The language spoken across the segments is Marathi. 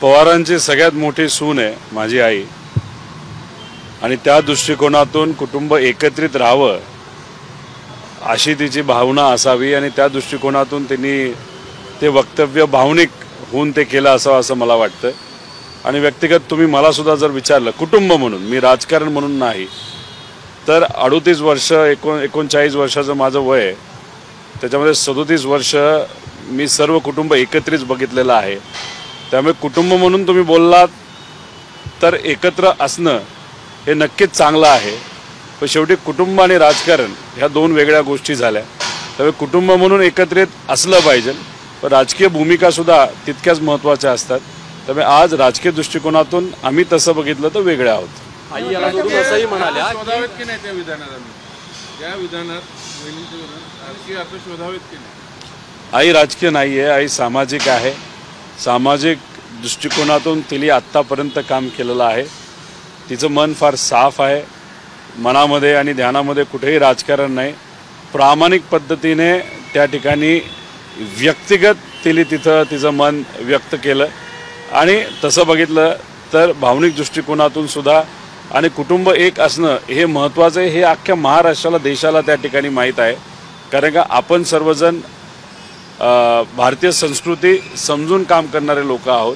पवारांची सगळ्यात मोठी सून आहे माझी आई आणि त्या दृष्टिकोनातून कुटुंब एकत्रित राहावं अशी तिची भावना असावी आणि त्या दृष्टिकोनातून त्यांनी ते वक्तव्य भावनिक होऊन ते केलं असावं असं मला वाटतं। आणि व्यक्तिगत तुम्ही मला सुद्धा जर विचारलं कुटुंब म्हणून, मी राजकारण म्हणून नाही, तर 38 वर्ष 39 वर्षाचं माझं वय आहे, त्याच्यामध्ये 37 वर्ष मी सर्व कुटुंब एकत्रित बघितलेलं आहे। त्यामुळे कुटुंब म्हणून तुम्ही बोललात तर एकत्र असणं हे नक्कीच चांगलं आहे, पण शेवटी कुटुंब आणि राजकारण ह्या दोन वेगळ्या गोष्टी झाल्या। त्यामुळे कुटुंब म्हणून एकत्रित असलं पाहिजे, पण राजकीय भूमिका सुद्धा तितक्याच महत्त्वाच्या असतात। त्यामुळे आज राजकीय दृष्टिकोनातून आम्ही तसं बघितलं तर वेगळे आहोत। आई याला जोडून असंही म्हणाल्या शोधावेत की नाही त्या विधानात, त्या विधानात राजकीय अर्थ शोधावेत की नाही? आई राजकीय नाही आहे, आई सामाजिक आहे। सामाजिक दृष्टिकोनातून तिने आत्तापर्यंत काम केलेलं आहे। तिचं मन फार साफ आहे, मनामध्ये आणि ध्यानामध्ये कुठेही राजकारण नाही। प्रामाणिक पद्धतीने त्या ठिकाणी व्यक्तिगत तिने तिथं तिचं मन व्यक्त केलं आणि तसं बघितलं तर भावनिक दृष्टिकोनातून सुद्धा आणि कुटुंब एक असणं हे महत्त्वाचं आहे, हे अख्ख्या महाराष्ट्राला देशाला त्या ठिकाणी माहीत आहे। कारण का आपण सर्वजण भारतीय संस्कृती समजून काम करणारे लोक आहोत,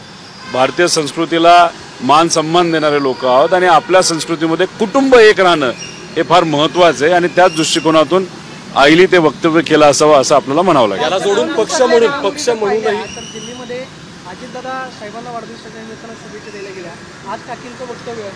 भारतीय संस्कृतीला मान सन्मान देणारे लोक आहोत आणि आपल्या संस्कृतीमध्ये कुटुंब एक राहणं हे फार महत्त्वाचं आहे आणि त्याच दृष्टिकोनातून आईली ते वक्तव्य केलं असावं असं आपल्याला म्हणावं लागेल। याला जोडून पक्ष म्हणूनही दिल्लीमध्ये अजितदादा साहेबांना वाढदिवसाच्या निमित्तानं शुभेच्छा द्यायला गेल्या। आज काकींचं वक्तव्य,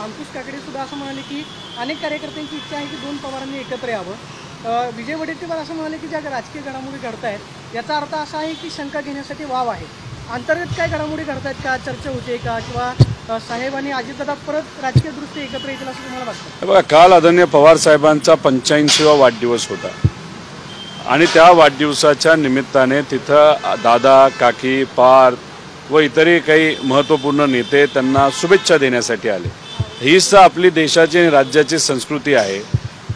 अंकुश काकडे सुद्धा असं म्हणाले की अनेक कार्यकर्त्यांची इच्छा आहे की दोन पवारांनी एकत्र यावं। विजय वडेट्टीवार असं म्हणाले की ज्या राजकीय घडामोडी घडतायत याचा अर्थ असा आहे की शंका घेण्यासाठी वाव आहे। अंतर्गत काय घडामोडी घडतायत का, चर्चा होते का, किंवा साहेब आणि अजितदादा परत राजकीय दृष्टी एकत्र येतील असं तुम्हाला वाटतं? बघा, काल आदरणीय पवार साहेबांचा 85वा वाढदिवस होता आणि त्या वाढदिवसाच्या निमित्ताने तिथं दादा, काकी, पार्थ व इतरही काही महत्त्वपूर्ण नेते त्यांना शुभेच्छा देण्यासाठी आले। हीच तर आपली देशाची आणि राज्याची संस्कृती आहे।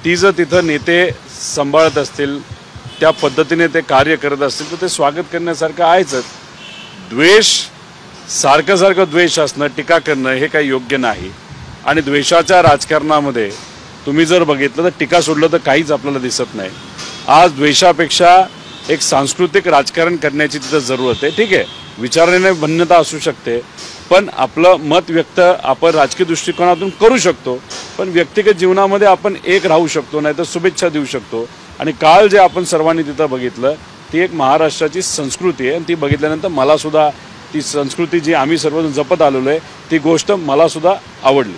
ती जर तिथं नेते सांभाळत असतील, त्या पद्धतीने ते कार्य करत असतील तर ते स्वागत करण्यासारखं आहेच। द्वेष, सारखं द्वेष असणं, टीका करणं हे काही योग्य नाही आणि द्वेषाच्या राजकारणामध्ये तुम्ही जर बघितलं तर टीका सोडलं तर काहीच आपल्याला दिसत नाही। आज द्वेषापेक्षा एक सांस्कृतिक राजकारण करण्याची तिथं जरूरत आहे। ठीक आहे, विचाराने भिन्नता असू शकते, पण आपलं मत व्यक्त आपण राजकीय दृष्टिकोनातून करू शकतो, पण व्यक्तिगत जीवनामध्ये आपण एक राहू शकतो, नाही तर शुभेच्छा देऊ शकतो। आणि काल जे आपण सर्वांनी तिथं बघितलं ती एक महाराष्ट्राची संस्कृती आहे आणि ती बघितल्यानंतर मला सुद्धा ती संस्कृती जी आम्ही सर्वजण जपत आलेलो आहे ती गोष्ट मला सुद्धा आवडली।